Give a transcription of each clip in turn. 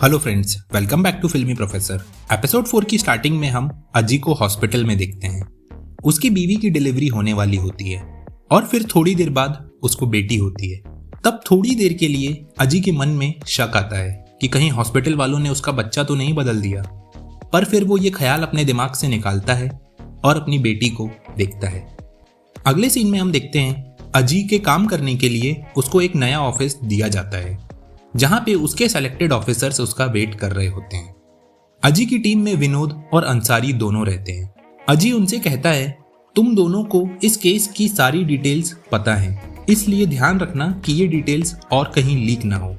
Hello friends, welcome back to Filmi professor. Episode 4 की starting में हम अजी को हॉस्पिटल में देखते हैं। उसकी बीवी की डिलीवरी होने वाली होती है और फिर थोड़ी देर बाद उसको बेटी होती है। तब थोड़ी देर के लिए अजी के मन में शक आता है कि कहीं हॉस्पिटल वालों ने उसका बच्चा तो नहीं बदल दिया। पर फिर वो ये ख्याल अपने दिमाग से निकालता है और अपनी बेटी को देखता है। अगले सीन में हम देखते हैं अजी के काम करने के लिए उसको एक नया ऑफिस दिया जाता है जहां पे उसके सेलेक्टेड ऑफिसर्स उसका वेट कर रहे होते हैं। अजी की टीम में विनोद और अंसारी दोनों रहते हैं। अजी उनसे कहता है, तुम दोनों को इस केस की सारी डिटेल्स पता है, इसलिए ध्यान रखना कि ये डिटेल्स और कहीं लीक ना हो।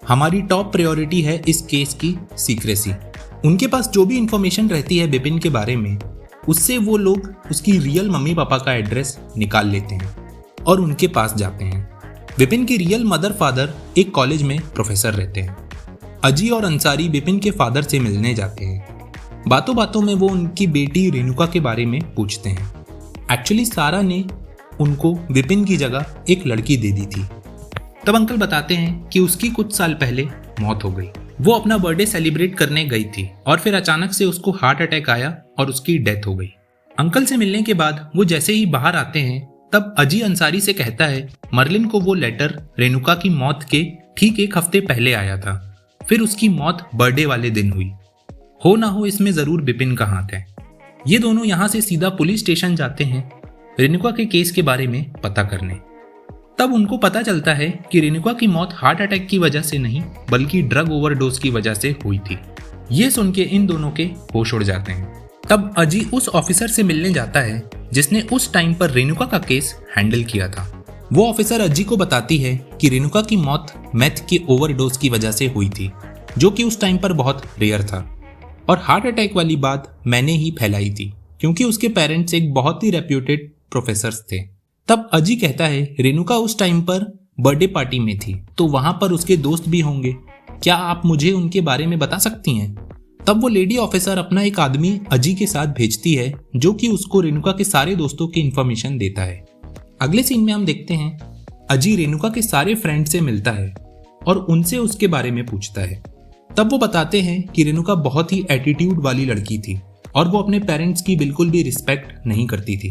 हमारी टॉप प्रायोरिटी है इस केस की सीक्रेसी। उनके पास जो भी इंफॉर्मेशन रहती है विपिन के बारे में, उससे वो लोग उसकी रियल मम्मी पापा का एड्रेस निकाल लेते हैं और उनके पास जाते हैं। विपिन की रियल मदर फादर एक कॉलेज में प्रोफेसर रहते हैं। अजी और अंसारी विपिन के फादर से मिलने जाते हैं। बातों बातों में वो उनकी बेटी रेणुका के बारे में पूछते हैं। एक्चुअली सारा ने उनको विपिन की जगह एक लड़की दे दी थी। तब अंकल बताते हैं कि उसकी कुछ साल पहले मौत हो गई। वो अपना बर्थडे सेलिब्रेट करने गई थी और फिर अचानक से उसको हार्ट अटैक आया और उसकी डेथ हो गई। अंकल से मिलने के बाद वो जैसे ही बाहर आते हैं तब अजी अंसारी से कहता है, मर्लिन को वो लेटर रेणुका की मौत के ठीक एक हफ्ते पहले आया था। फिर उसकी मौत बर्थडे वाले दिन हुई। हो ना हो इसमें जरूर विपिन का हाथ है। ये दोनों यहाँ से सीधा पुलिस स्टेशन जाते हैं रेणुका के केस के बारे में पता करने। तब उनको पता चलता है कि रेणुका की मौत हार्ट अटैक की वजह से नहीं बल्कि ड्रग ओवरडोज की वजह से हुई थी। ये सुन के इन दोनों के होश उड़ जाते हैं। तब अजी उस ऑफिसर से मिलने जाता है जिसने उस टाइम पर रेणुका का केस हैंडल किया था। वो ऑफिसर अजी को बताती है कि रेणुका की मौत मेथ के ओवरडोज की वजह से हुई थी, जो कि उस टाइम पर बहुत रेयर था। और हार्ट अटैक वाली बात मैंने ही फैलाई थी क्योंकि उसके पेरेंट्स एक बहुत ही रेप्यूटेड प्रोफेसर्स थे। तब अजी कहता है, रेणुका उस टाइम पर बर्थडे पार्टी में थी तो वहां पर उसके दोस्त भी होंगे, क्या आप मुझे उनके बारे में बता सकती हैं? तब वो लेडी ऑफिसर अपना एक आदमी अजी के साथ भेजती है जो कि उसको रेणुका के सारे दोस्तों की इंफॉर्मेशन देता है। अगले सीन में हम देखते हैं अजी रेणुका के सारे फ्रेंड से मिलता है और उनसे उसके बारे में पूछता है। तब वो बताते हैं कि रेणुका बहुत ही एटीट्यूड वाली लड़की थी और वो अपने पेरेंट्स की बिल्कुल भी रिस्पेक्ट नहीं करती थी।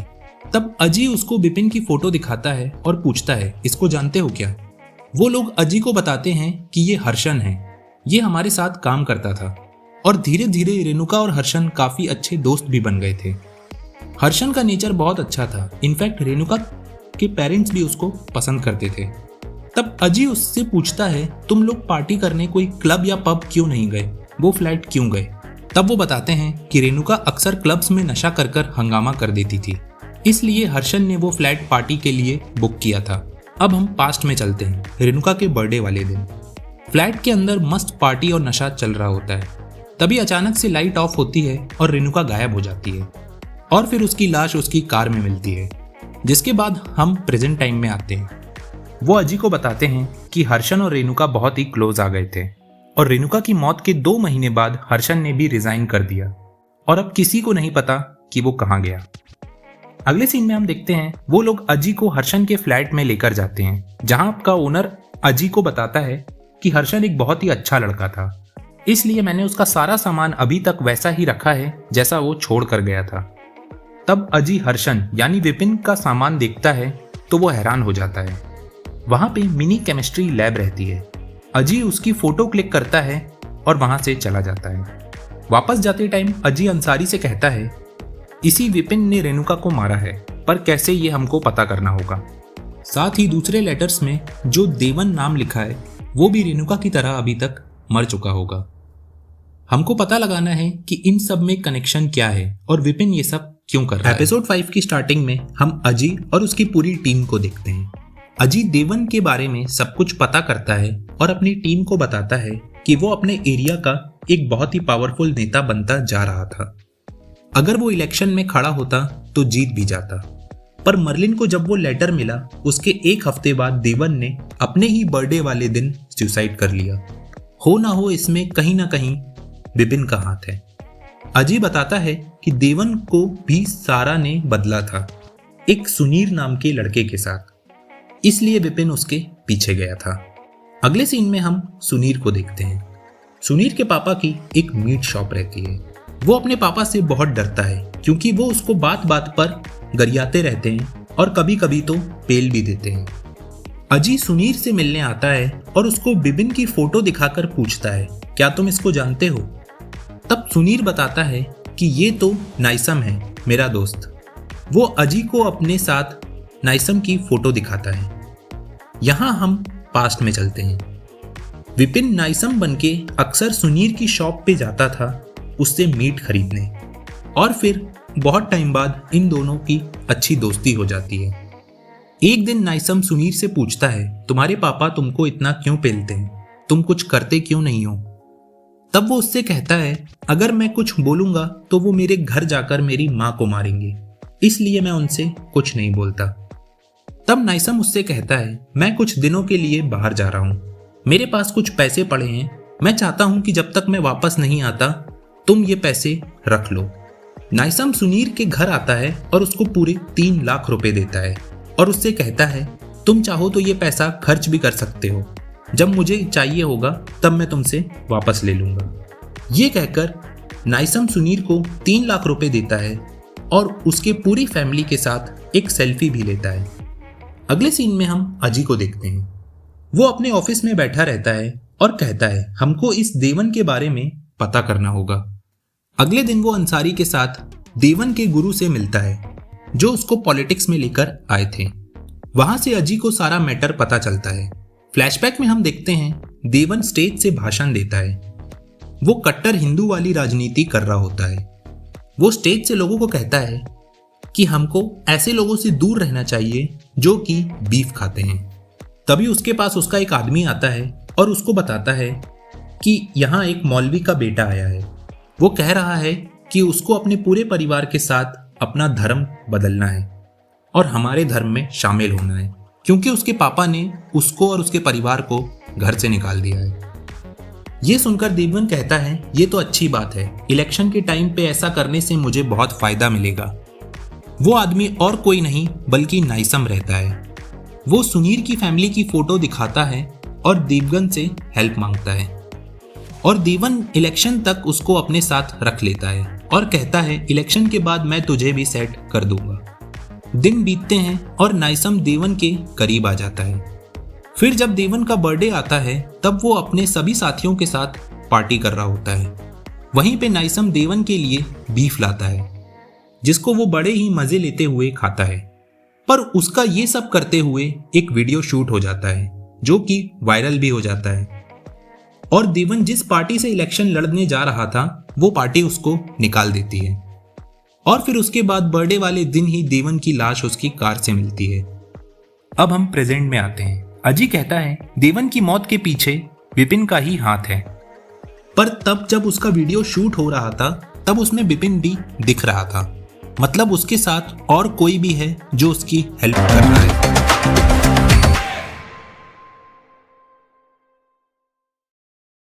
तब अजी उसको विपिन की फोटो दिखाता है और पूछता है, इसको जानते हो क्या? वो लोग अजी को बताते हैं कि ये हर्षन है, ये हमारे साथ काम करता था। और धीरे धीरे रेणुका और हर्षन काफी अच्छे दोस्त भी बन गए थे। हर्षन का नेचर बहुत अच्छा था, इनफैक्ट रेणुका के पेरेंट्स भी उसको पसंद करते थे। तब अजी उससे पूछता है, तुम लोग पार्टी करने कोई क्लब या पब क्यों नहीं गए, वो फ्लैट क्यों गए? तब वो बताते हैं कि रेणुका अक्सर क्लब्स में नशा कर कर हंगामा कर देती थी, इसलिए हर्षन ने वो फ्लैट पार्टी के लिए बुक किया था। अब हम पास्ट में चलते हैं। रेणुका के बर्थडे वाले दिन फ्लैट के अंदर मस्त पार्टी और नशा चल रहा होता है। तभी अचानक से लाइट ऑफ होती है और रेणुका गायब हो जाती है और फिर उसकी लाश उसकी कार में मिलती है। जिसके बाद हम प्रेजेंट टाइम में आते हैं। वो अजी को बताते हैं कि हर्षन और रेणुका बहुत ही क्लोज आ गए थे और रेणुका की मौत के 2 महीने बाद हर्षन ने भी रिजाइन कर दिया और अब किसी को नहीं पता कि वो कहाँ गया। अगले सीन में हम देखते हैं वो लोग अजी को हर्षन के फ्लैट में लेकर जाते हैं जहां का ओनर अजी को बताता है कि हर्षन एक बहुत ही अच्छा लड़का था, इसलिए मैंने उसका सारा सामान अभी तक वैसा ही रखा है जैसा वो छोड़ कर गया था। तब अजी हर्षन यानी विपिन का सामान देखता है तो वो हैरान हो जाता है। वहां पे मिनी केमिस्ट्री लैब रहती है। अजी उसकी फोटो क्लिक करता है और वहां से चला जाता है। वापस जाते टाइम अजी अंसारी से कहता है, इसी विपिन ने रेणुका को मारा है, पर कैसे ये हमको पता करना होगा। साथ ही दूसरे लेटर्स में जो देवन नाम लिखा है वो भी रेणुका की तरह अभी तक मर चुका होगा। हमको पता लगाना है कि इन सब में कनेक्शन क्या है और विपिन ये सब क्यों कर रहा है। एपिसोड 5 की स्टार्टिंग में हम अजी और उसकी पूरी टीम को देखते हैं। अजी देवन के बारे में सब कुछ पता करता है और अपनी टीम को बताता है कि वो अपने एरिया का एक बहुत ही पावरफुल नेता बनता जा रहा था। अगर वो इलेक्शन में खड़ा होता तो जीत भी जाता। पर मर्लिन को जब वो लेटर मिला उसके 1 हफ्ते बाद देवन ने अपने ही बर्थडे वाले दिन सुसाइड कर लिया। हो ना हो इसमें कहीं ना कहीं विपिन का हाथ है। अजी बताता है कि देवन को भी सारा ने बदला था एक सुनीर नाम के लड़के के साथ, इसलिए विपिन उसके पीछे गया था। अगले सीन में हम सुनीर को देखते हैं। सुनील के पापा की एक मीट शॉप रहती है। वो अपने पापा से बहुत डरता है क्योंकि वो उसको बात बात पर गरियाते रहते हैं और कभी कभी तो पेल भी देते हैं। अजी सुनील से मिलने आता है और उसको बिपिन की फोटो दिखाकर पूछता है, क्या तुम इसको जानते हो? तब सुनील बताता है कि ये तो नाइसम है, मेरा दोस्त। वो अजी को अपने साथ नाइसम की फोटो दिखाता है। यहाँ हम पास्ट में चलते हैं। विपिन नाइसम बनके अक्सर सुनील की शॉप पे जाता था उससे मीट खरीदने, और फिर बहुत टाइम बाद इन दोनों की अच्छी दोस्ती हो जाती है। एक दिन नाइसम सुनील से पूछता है, तुम्हारे पापा तुमको इतना क्यों पेलते हैं? तुम कुछ करते क्यों नहीं हो? तब वो उससे कहता है, अगर मैं कुछ बोलूंगा तो वो मेरे घर जाकर मेरी माँ को मारेंगे, इसलिए मैं उनसे कुछ नहीं बोलता। तब नाइसम उससे कहता है, मैं कुछ दिनों के लिए बाहर जा रहा हूँ, मेरे पास कुछ पैसे पड़े हैं, मैं चाहता हूँ कि जब तक मैं वापस नहीं आता तुम ये पैसे रख लो। नाइसम सुनील के घर आता है और उसको पूरे 3 लाख रुपए देता है और उससे कहता है, तुम चाहो तो ये पैसा खर्च भी कर सकते हो, जब मुझे चाहिए होगा तब मैं तुमसे वापस ले लूंगा। ये कहकर नाइसम सुनील को 3 लाख रुपए देता है और उसके पूरी फैमिली के साथ एक सेल्फी भी लेता है। अगले सीन में हम अजी को देखते हैं। वो अपने ऑफिस में बैठा रहता है और कहता है, हमको इस देवन के बारे में पता करना होगा। अगले दिन वो अंसारी के साथ देवन के गुरु से मिलता है जो उसको पॉलिटिक्स में लेकर आए थे। वहां से अजी को सारा मैटर पता चलता है। फ्लैशबैक में हम देखते हैं देवन स्टेज से भाषण देता है। वो कट्टर हिंदू वाली राजनीति कर रहा होता है। वो स्टेज से लोगों को कहता है कि हमको ऐसे लोगों से दूर रहना चाहिए जो कि बीफ खाते हैं। तभी उसके पास उसका एक आदमी आता है और उसको बताता है कि यहाँ एक मौलवी का बेटा आया है। वो कह रहा है कि उसको अपने पूरे परिवार के साथ अपना धर्म बदलना है और हमारे धर्म में शामिल होना है, क्योंकि उसके पापा ने उसको और उसके परिवार को घर से निकाल दिया है। ये सुनकर देवन कहता है, ये तो अच्छी बात है, इलेक्शन के टाइम पे ऐसा करने से मुझे बहुत फायदा मिलेगा। वो आदमी और कोई नहीं बल्कि नाइसम रहता है। वो सुनील की फैमिली की फोटो दिखाता है और देवगन से हेल्प मांगता है और देवन इलेक्शन तक उसको अपने साथ रख लेता है और कहता है, इलेक्शन के बाद मैं तुझे भी सेट कर दूंगा। दिन बीतते हैं और नाइसम देवन के करीब आ जाता है। फिर जब देवन का बर्थडे आता है तब वो अपने सभी साथियों के साथ पार्टी कर रहा होता है। वहीं पे नाइसम देवन के लिए बीफ लाता है जिसको वो बड़े ही मजे लेते हुए खाता है। पर उसका ये सब करते हुए एक वीडियो शूट हो जाता है जो कि वायरल भी हो जाता है और देवन जिस पार्टी से इलेक्शन लड़ने जा रहा था वो पार्टी उसको निकाल देती है। और फिर उसके बाद बर्थडे वाले दिन ही देवन की लाश उसकी कार से मिलती है। अब हम प्रेजेंट में आते हैं। अजी कहता है, देवन की मौत के पीछे विपिन का ही हाथ है। पर तब जब उसका वीडियो शूट हो रहा था तब उसमें विपिन भी दिख रहा था, मतलब उसके साथ और कोई भी है जो उसकी हेल्प कर रहा है।